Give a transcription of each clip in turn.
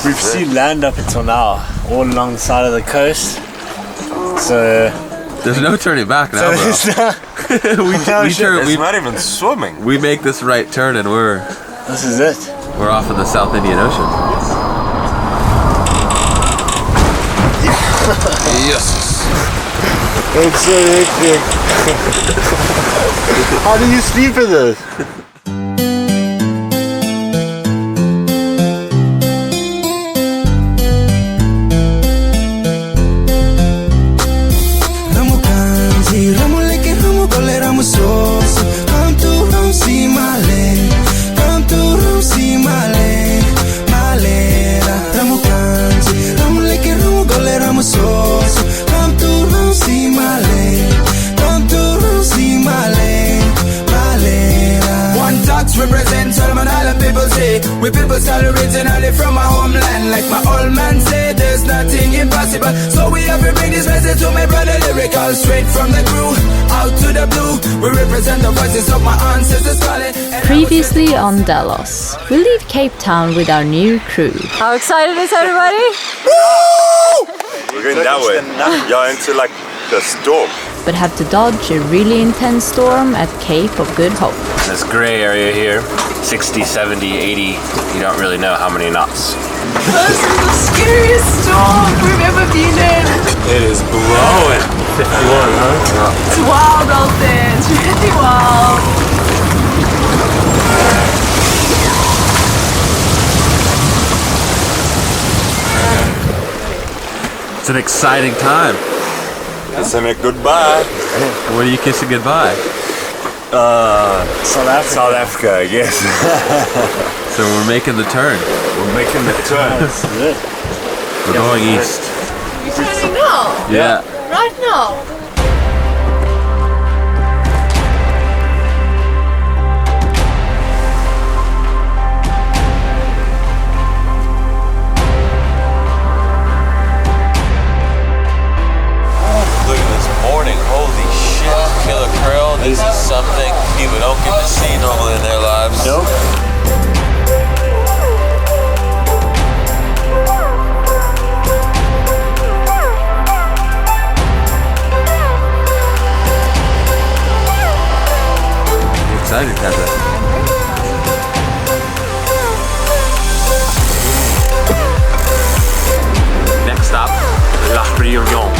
We've seen land up until now, all along the side of the coast. So there's no turning back now, bro. It's not even swimming. We make this right turn and this is it. We're off in the South Indian Ocean. Yes. It's so hectic. How do you sleep in this? Ramukanji, Ramuleke, Ramugole, Ramusoso. Come to Ramsi Male. Come to Ramsi Male. Malera. Ramukanji, Ramuleke, Ramugole, Ramusoso. Come to Ramsi Male. Come to Ramsi Male. Malera. Untox represents Solomon Island people say. We people start originally from our homeland. Like my old man said, there's nothing impossible. So we have to bring this message to my brother lyrical. Straight from the crew, out to the blue. We represent the voices of my ancestors calling. Previously on Delos, we leave Cape Town with our new crew. How excited is everybody? We're going that way. Yeah, into like the storm. But have to dodge a really intense storm at Cape of Good Hope. This gray area here, 60, 70, 80, you don't really know how many knots. This is the scariest storm we've ever been in. It is blowing. 51, huh? It's wild out there. It's really wild. It's an exciting time. Kissing it goodbye. What are you kissing goodbye? South Africa, I guess. So we're making the turn. We're making the turn. We're going east. You're turning now? Yeah. Right now? Holy shit, killer krill. This is something people don't get to see normally in their lives. Nope. I'm excited to have that. Next stop, La Réunion.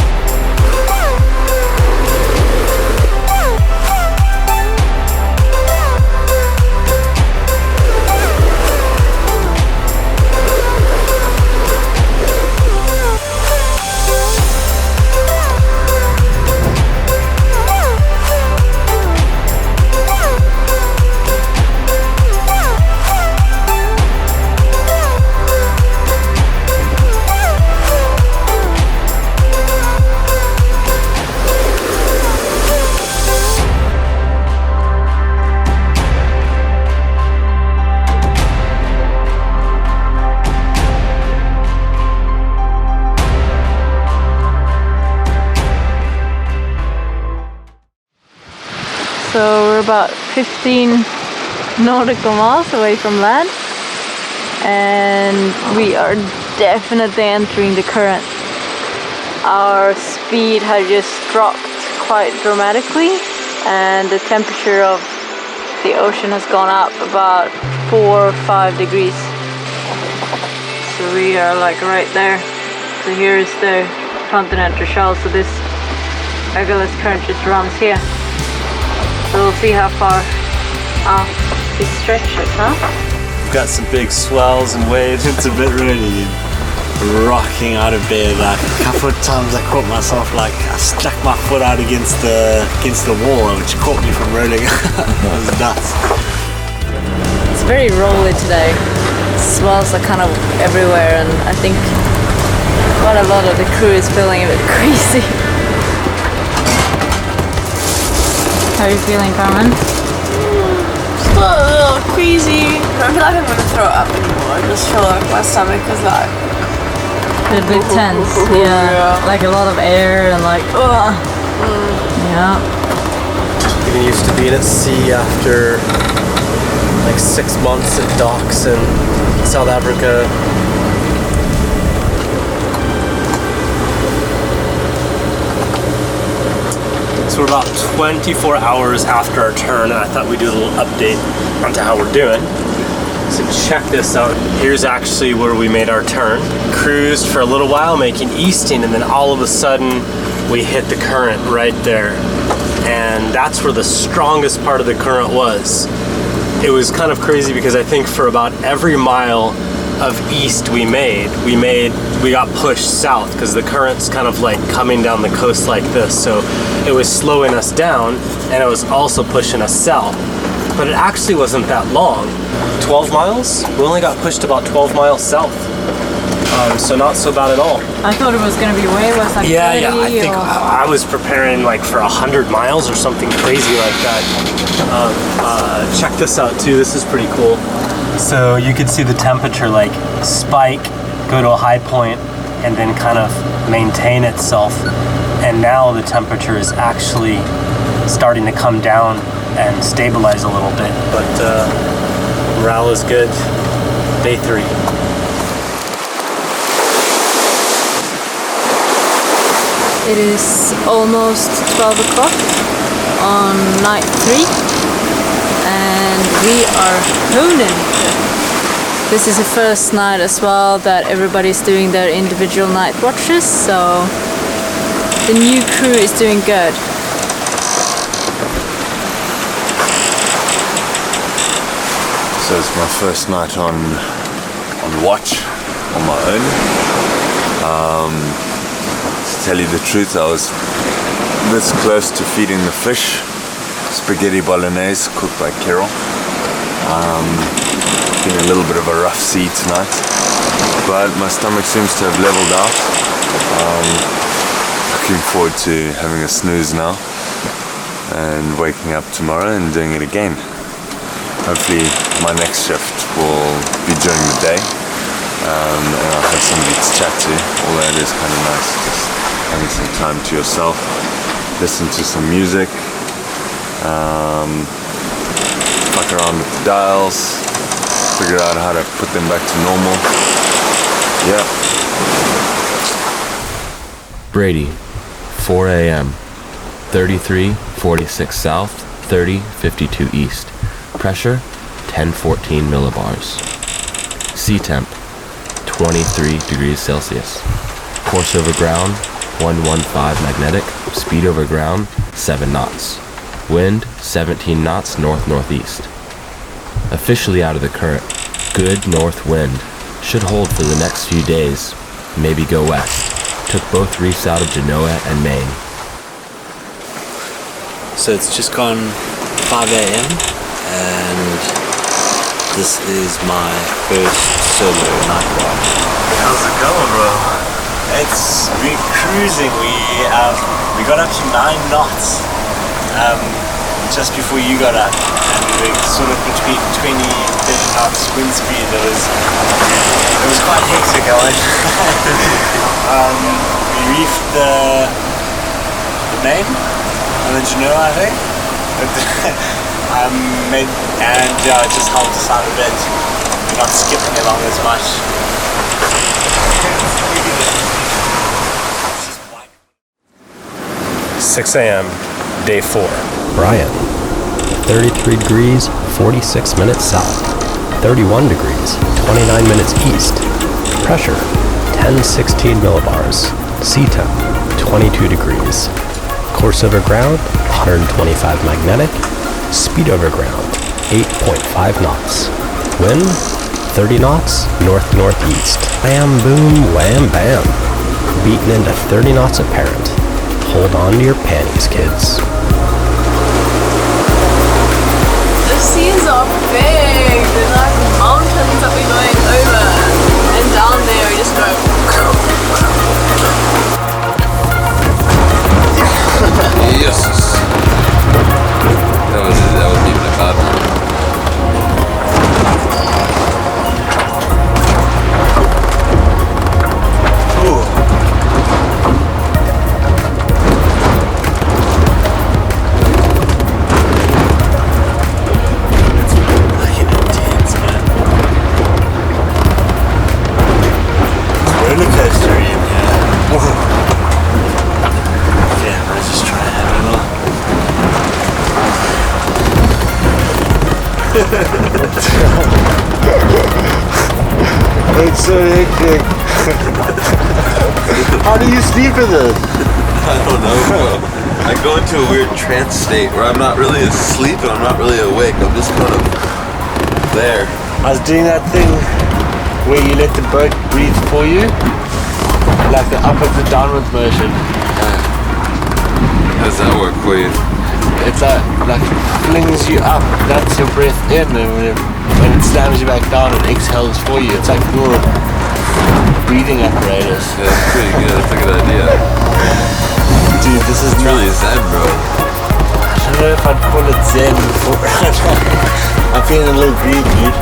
So we're about 15 nautical miles away from land, and we are definitely entering the current. Our speed has just dropped quite dramatically, and the temperature of the ocean has gone up about 4 or 5 degrees. So we are like right there. So here is the continental shelf. So this Agulhas Current just runs here. So we'll see how far out this stretches, huh? We've got some big swells and waves. It's a bit really rocking out of bed. Like a couple of times I caught myself like I stuck my foot out against the wall, which caught me from rolling. It was nuts. It's very rolly today. Swells are kind of everywhere, and I think quite a lot of the crew is feeling a bit crazy. How are you feeling, Carmen? Just a little queasy. I don't feel like I'm gonna throw up anymore. I just feel like my stomach is like A bit tense. Yeah. Like a lot of air and like yeah. Getting used to being at sea after like 6 months at docks in South Africa. So we're about 24 hours after our turn, and I thought we'd do a little update onto how we're doing. So check this out. Here's actually where we made our turn. Cruised for a little while, making easting, and then all of a sudden we hit the current right there. And that's where the strongest part of the current was. It was kind of crazy because I think for about every mile of east we got pushed south because the current's kind of like coming down the coast like this. So it was slowing us down and it was also pushing us south. But it actually wasn't that long. 12 miles? We only got pushed about 12 miles south. So not so bad at all. I thought it was gonna be way less, like 30 I think I was preparing like for 100 miles or something crazy like that. Check this out too, this is pretty cool. So you could see the temperature like spike, go to a high point, and then kind of maintain itself. And now the temperature is actually starting to come down and stabilize a little bit. But morale is good. Day 3. It is almost 12 o'clock on night 3 and we are honing. This is the first night as well that everybody's doing their individual night watches, so the new crew is doing good. So it's my first night on watch on my own. To tell you the truth, I was this close to feeding the fish. Spaghetti bolognese cooked by Kiril. Been a little bit of a rough sea tonight, but my stomach seems to have leveled out. Looking forward to having a snooze now and waking up tomorrow and doing it again. Hopefully my next shift will be during the day, and I'll have somebody to chat to, although it is kind of nice just having some time to yourself, listen to some music, fuck around with the dials, figure out how to put them back to normal. Yeah. Brady, 4 a.m. 3346 south, 3052 east. Pressure, 1014 millibars. Sea temp, 23 degrees Celsius. Course over ground, 115 magnetic. Speed over ground, 7 knots. Wind, 17 knots north-northeast. Officially out of the current. Good north wind. Should hold for the next few days. Maybe go west. Took both reefs out of Genoa and Maine. So it's just gone 5 a.m. and this is my first solo night watch. How's it going, bro? It's been cruising. We got up to 9 knots just before you got up, and we were sort of between 20 and 30 knots wind speed. It was quite hectic going. We reefed the Maine and the Genoa, I think. It just helped us out a bit. We're not skipping along as much. 6 a.m., day 4. Riot, 33 degrees, 46 minutes south, 31 degrees, 29 minutes east. Pressure, 1016 millibars. Sea temp, 22 degrees. Course over ground, 125 magnetic. Speed over ground, 8.5 knots. Wind, 30 knots, north-northeast. Bam, boom, wham, bam. Beaten into 30 knots apparent. Hold on to your panties, kids. The seas are big. There's like mountains that we're going over, and down there we just go. Yes. That wasn't even a bad one. so hectic. How do you sleep with it? I don't know, bro. I go into a weird trance state where I'm not really asleep and I'm not really awake. I'm just kind of there. I was doing that thing where you let the boat breathe for you, like the upward to downward motion. How does that work for you? It's like flings you up. That's your breath in, and when it slams you back down, it exhales for you. It's like a little breathing apparatus. Yeah, that's pretty good. That's a good idea. Dude, this is Really zen, bro. I don't know if I'd call it zen before. I'm feeling a little green, dude.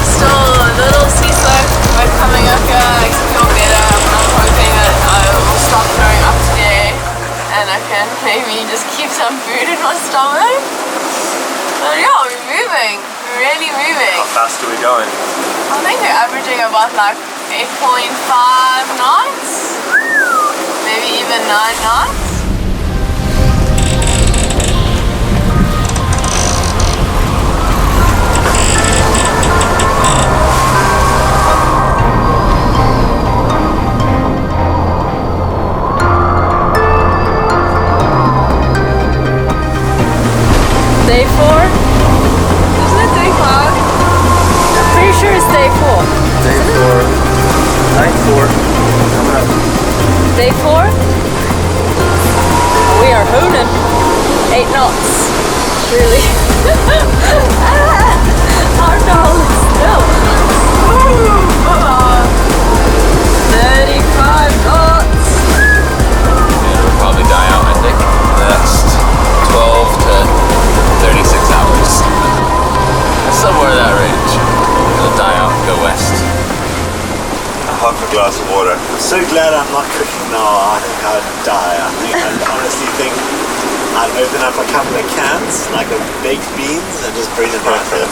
Still a little seasick, but coming up here makes me feel better. I'm hoping that I will stop throwing up today and I can maybe just keep some food in my stomach. But yeah, we're moving. We're really moving. How fast are we going? I think we're averaging about like 8.5 knots. Maybe even 9 knots. Day 4? Isn't it day 5? I'm pretty sure it's day 4. Day 4. Night 4. Coming up. Day 4? We are hooning. 8 knots. Really? Our doll is still. 35 knots. And we'll probably die out, I think, in the next 12 to 36 hours. Somewhere in that range. It'll die out and go west. Half a glass of water. I'm so glad I'm not cooking now. I think I'd die. I honestly think I'd open up a couple of cans, like of baked beans, and just bring them back in.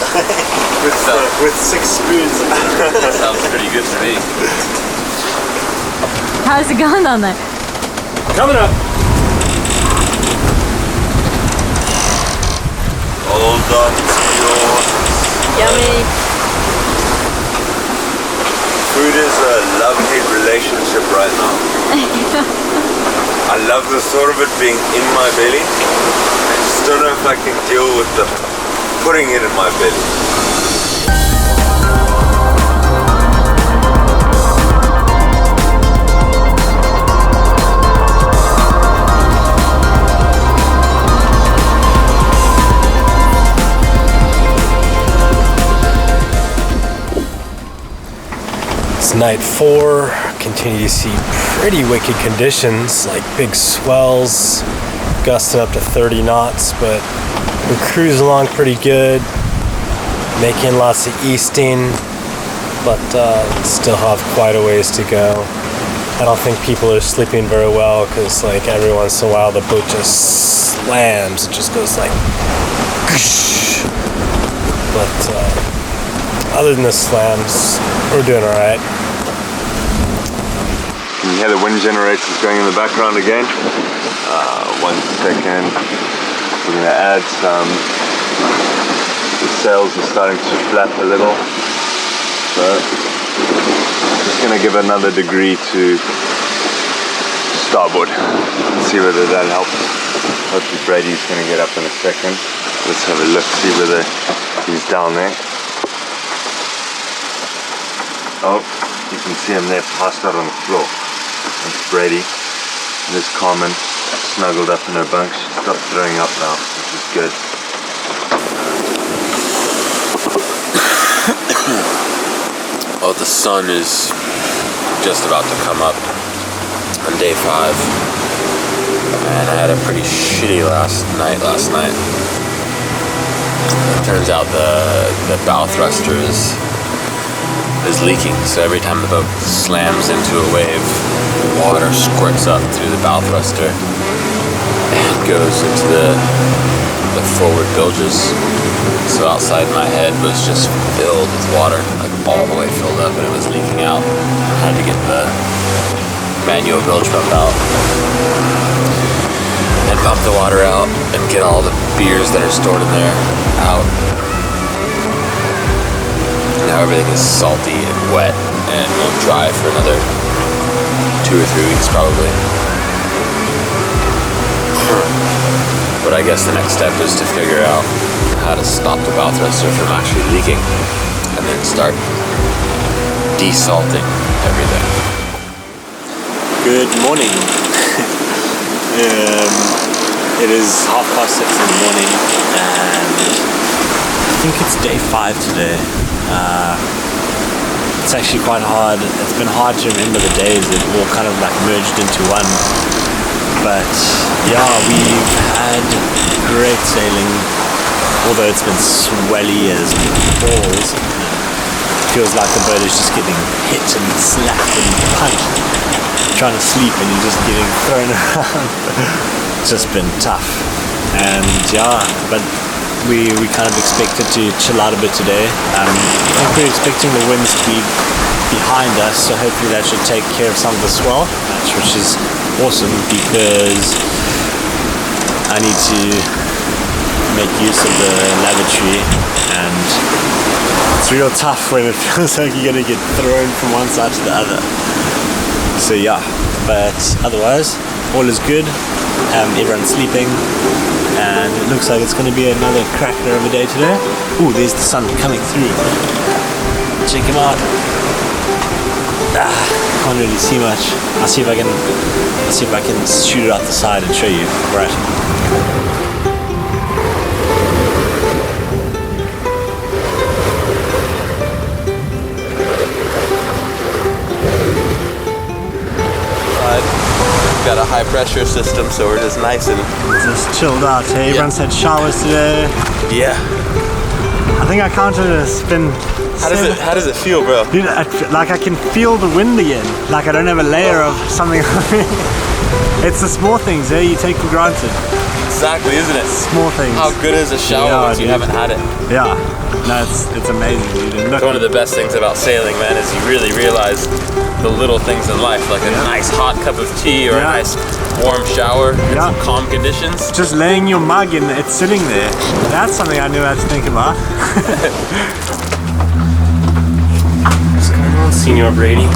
with 6 spoons. That sounds pretty good to me. How's it going down there? Coming up. Hold on to yours. Yummy. Food is a love-hate relationship right now. I love the thought of it being in my belly. I just don't know if I can deal with the putting it in my belly. It's night 4. Continue to see pretty wicked conditions, like big swells, gusting up to 30 knots, but we're cruising along pretty good, making lots of easting, but still have quite a ways to go. I don't think people are sleeping very well because like every once in a while the boat just slams, it just goes like but other than the slams, we're doing all right. You can hear the wind generators going in the background again. 1 second. We're going to add some. The sails are starting to flap a little. So just going to give another degree to starboard. See whether that helps. Hopefully Brady's going to get up in a second. Let's have a look, see whether he's down there. Oh, you can see him there passed out on the floor. That's Brady. There's Carmen, snuggled up in her bunk. She stopped throwing up now, which is good. Well, the sun is just about to come up on day 5. And I had a pretty shitty last night. It turns out the bow thruster is leaking, so every time the boat slams into a wave, water squirts up through the bow thruster and goes into the forward bilges. So outside my head was just filled with water, like all the way filled up, and it was leaking out. I had to get the manual bilge pump out. then pump the water out and get all the beers that are stored in there out. Now everything is salty and wet and will dry for another 2 or 3 weeks probably. But I guess the next step is to figure out how to stop the bow thruster from actually leaking and then start desalting everything. Good morning. It is 6:30 in the morning and I think it's day 5 today. It's actually quite hard. It's been hard to remember the days. It all kind of like merged into one. But yeah, we've had great sailing, although it's been swelly as balls. It feels like the boat is just getting hit and slapped and punched. Trying to sleep and you're just getting thrown around. It's just been tough. And yeah, but we kind of expected to chill out a bit today. I think we're expecting the winds to be behind us, so hopefully that should take care of some of the swell, which is awesome because I need to make use of the lavatory, and it's real tough when it feels like you're gonna get thrown from one side to the other. So yeah, but otherwise all is good. Everyone's sleeping and it looks like it's going to be another cracker of a day today. Ooh, there's the sun coming through. Check him out. Can't really see much. I'll see if I can shoot it out the side and show you. Right. Got a high pressure system, so we're just nice and just chilled out. Hey, everyone's had showers today. yeah. I think I counted a spin. How does it feel, bro? Dude, I can feel the wind again. Like I don't have a layer of something on me. It's the small things, you take for granted. Exactly, isn't it? Small things. How good is a shower once you haven't had it? Yeah. No, it's amazing, dude. It's one of the best things about sailing, man, is you really realize the little things in life, like a nice hot cup of tea or a nice warm shower in some calm conditions. Just laying your mug and it's sitting there. That's something I knew I had to think about. What's going on, Senor Brady?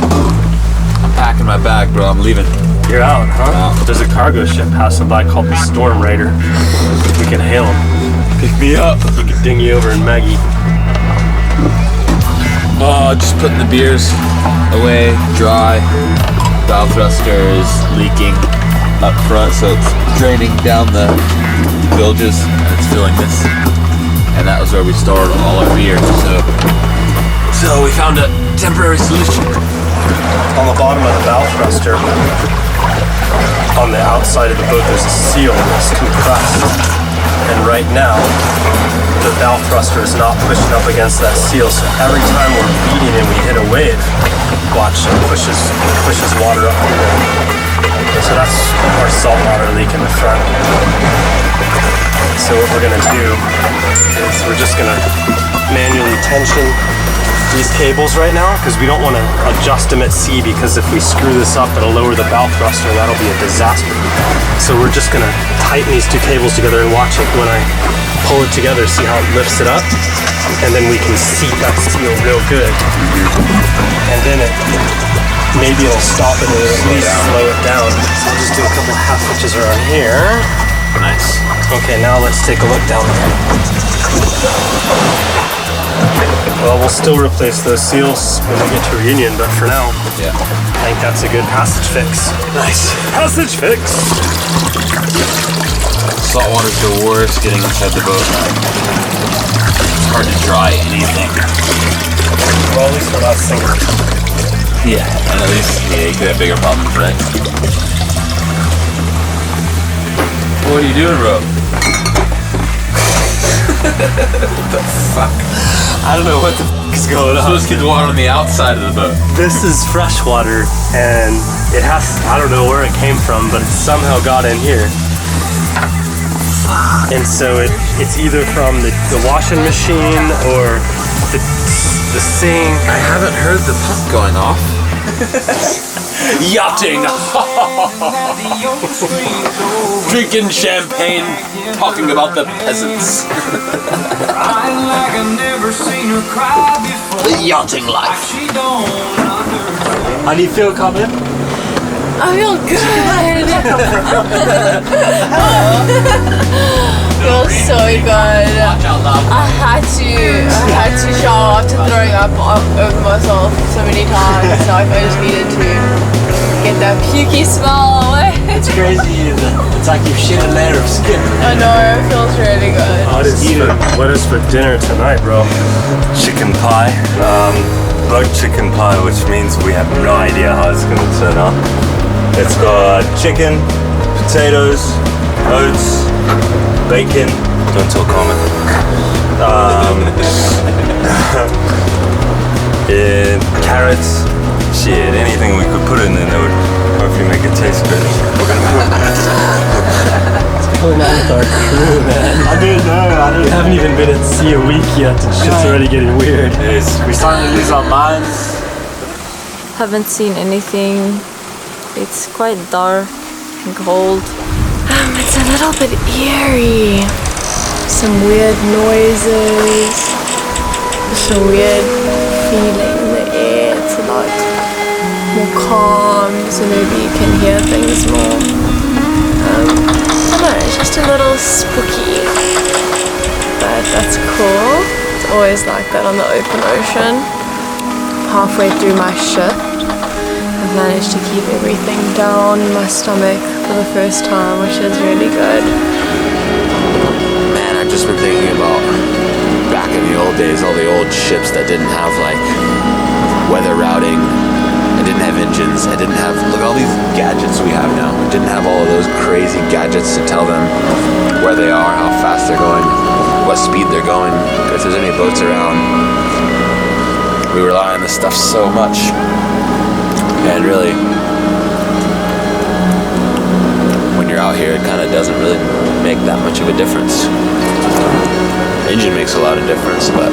I'm packing my bag, bro. I'm leaving. You're out, huh? Wow. There's a cargo ship passing by called the Storm Rider. We can hail him. Pick me up. We can ding you over in Maggie. Oh, just putting the beers away, dry. Bow thruster is leaking up front, so it's draining down the bilges and it's filling this. And that was where we stored all our beer. So we found a temporary solution. On the bottom of the bow thruster, on the outside of the boat, there's a seal that's compressed. And right now, the bow thruster is not pushing up against that seal, so every time we're beating and we hit a wave, watch, it pushes water up through there. So that's our salt water leak in the front. So what we're gonna do is we're just gonna manually tension these cables right now because we don't want to adjust them at sea, because if we screw this up it'll lower the bow thruster and that'll be a disaster. So we're just gonna tighten these two cables together and watch it when I pull it together, see how it lifts it up, and then we can seat that seal real good. And then maybe it'll stop it or at least slow it down. So I'll just do a couple half hitches around here. Nice. Okay, now let's take a look down there. Well, we'll still replace those seals when we get to reunion, but for now, I think that's a good passage fix. Nice. Passage fix! Salt water's the worst getting inside the boat, man. It's hard to dry anything. Well, at least we're not sinking. Yeah, and at least you could have bigger problems, right? What are you doing, bro? What the fuck? I don't know what the fuck is going on. Supposed to get the water on the outside of the boat. This is fresh water, and it has, I don't know where it came from, but it somehow got in here. And so it's either from the washing machine or the sink. I haven't heard the pump going off. Yachting. Drinking champagne, talking about the peasants. The yachting life. How do you feel, Karin? I feel good. Feels so good. I had to shower after throwing up over myself so many times. So I just needed to get that pukey smell away. It's crazy. It's like you've shed a layer of skin. I know, it feels really good. What is for dinner tonight, bro? Chicken pie. Boat chicken pie, which means we have no idea how it's going to turn out. It's got chicken, potatoes, oats, bacon. Don't tell Carmen. Carrots. Shit, anything we could put in there that would hopefully make it taste good. We're gonna put Pulling out with our crew, man. I don't know. We haven't even been at sea a week yet, and shit's already getting weird. We're starting to lose our minds. Haven't seen anything. It's quite dark and cold. It's a little bit eerie. Some weird noises. Some weird feeling in the air. It's a lot more calm, so maybe you can hear things more. I don't know, it's just a little spooky. But that's cool. It's always like that on the open ocean. Halfway through my shift, I've managed to keep everything down in my stomach for the first time, which is really good. Man, I've just been thinking about back in the old days, all the old ships that didn't have like weather routing. I didn't have engines. I didn't have, look at all these gadgets we have now. I didn't have all of those crazy gadgets to tell them where they are, how fast they're going, what speed they're going, if there's any boats around. We rely on this stuff so much. And really, when you're out here, it kind of doesn't really make that much of a difference. Engine makes a lot of difference, but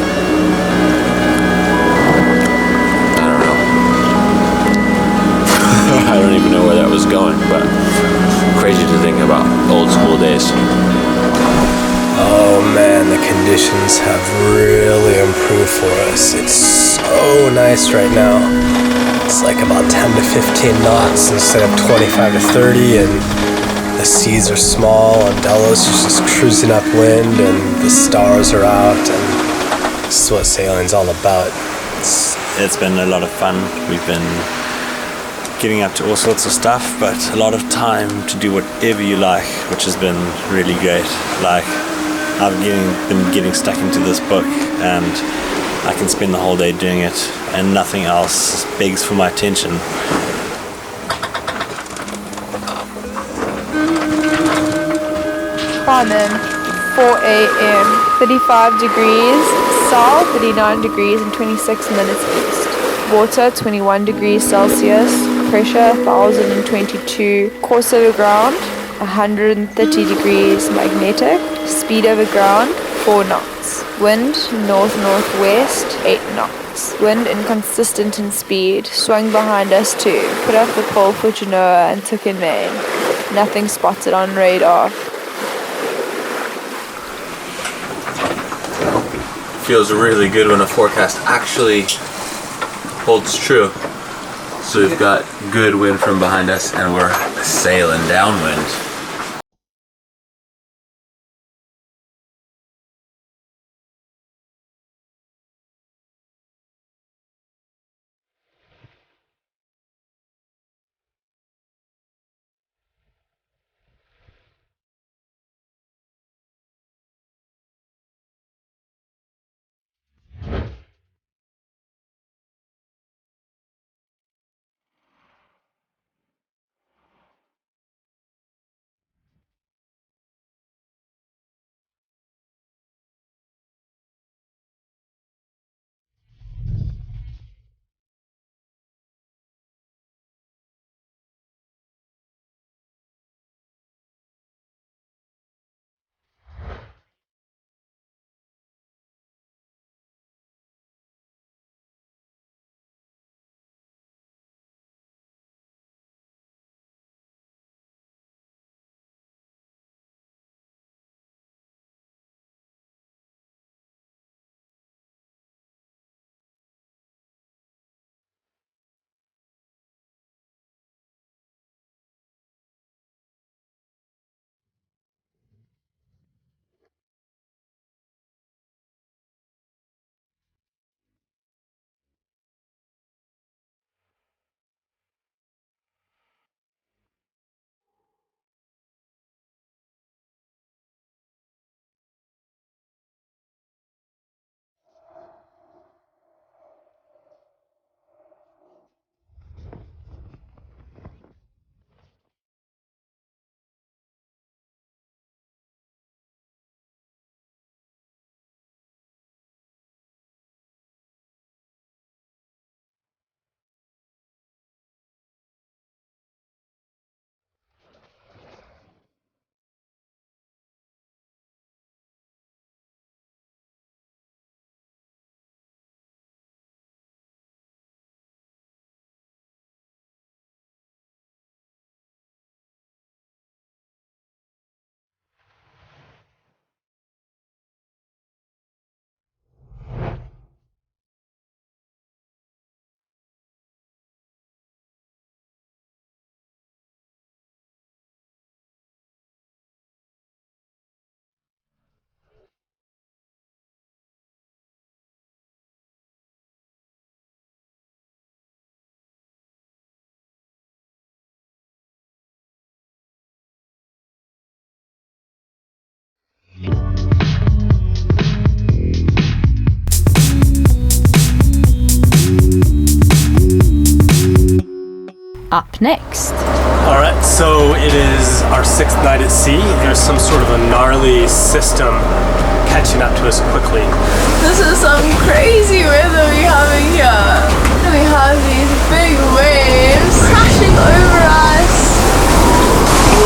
I don't even know where that was going, but crazy to think about old school days. Oh man, the conditions have really improved for us. It's so nice right now. It's like about 10 to 15 knots instead of 25 to 30, and the seas are small, and Delos is just cruising upwind, and the stars are out, and this is what sailing's all about. It's been a lot of fun. We've been getting up to all sorts of stuff, but a lot of time to do whatever you like, which has been really great. Like, I've been getting stuck into this book, and I can spend the whole day doing it, and nothing else begs for my attention. Karin, 4 a.m., 35 degrees south, 39 degrees and 26 minutes east. Water 21 degrees Celsius, pressure 1022, course over ground 130 degrees magnetic, speed over ground 4 knots, wind north-northwest 8 knots, wind inconsistent in speed, swung behind us too, put up the pole for Genoa and took in main, nothing spotted on radar. Feels really good when a forecast actually holds true. So we've got good wind from behind us and we're sailing downwind. up next. Alright, so it is our 6th night at sea. There's some sort of a gnarly system catching up to us quickly. This is some crazy weather we having here. We have these big waves crashing over us.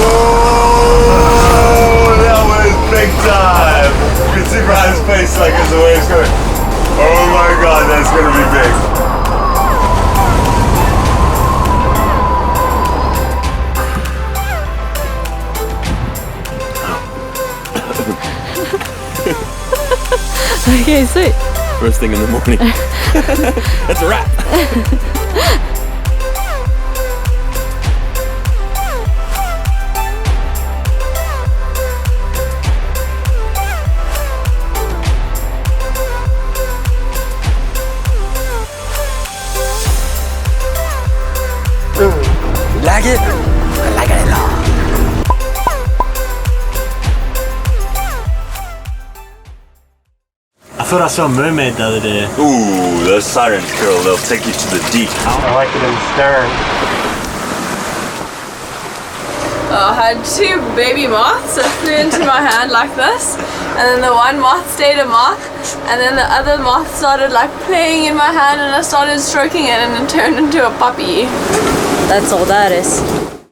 Oh, that was big time. You can see Brian's face like as the waves going. Oh my god, that's gonna be big. Okay, sweet. First thing in the morning. That's a wrap. Like it? I like it a lot. I thought I saw a mermaid the other day. Ooh, those sirens, Kiril, they'll take you to the deep. I like it in the stern. I had 2 baby moths that flew into my hand like this, and then the one moth stayed a moth, and then the other moth started like playing in my hand, and I started stroking it, and it turned into a puppy. That's all that is.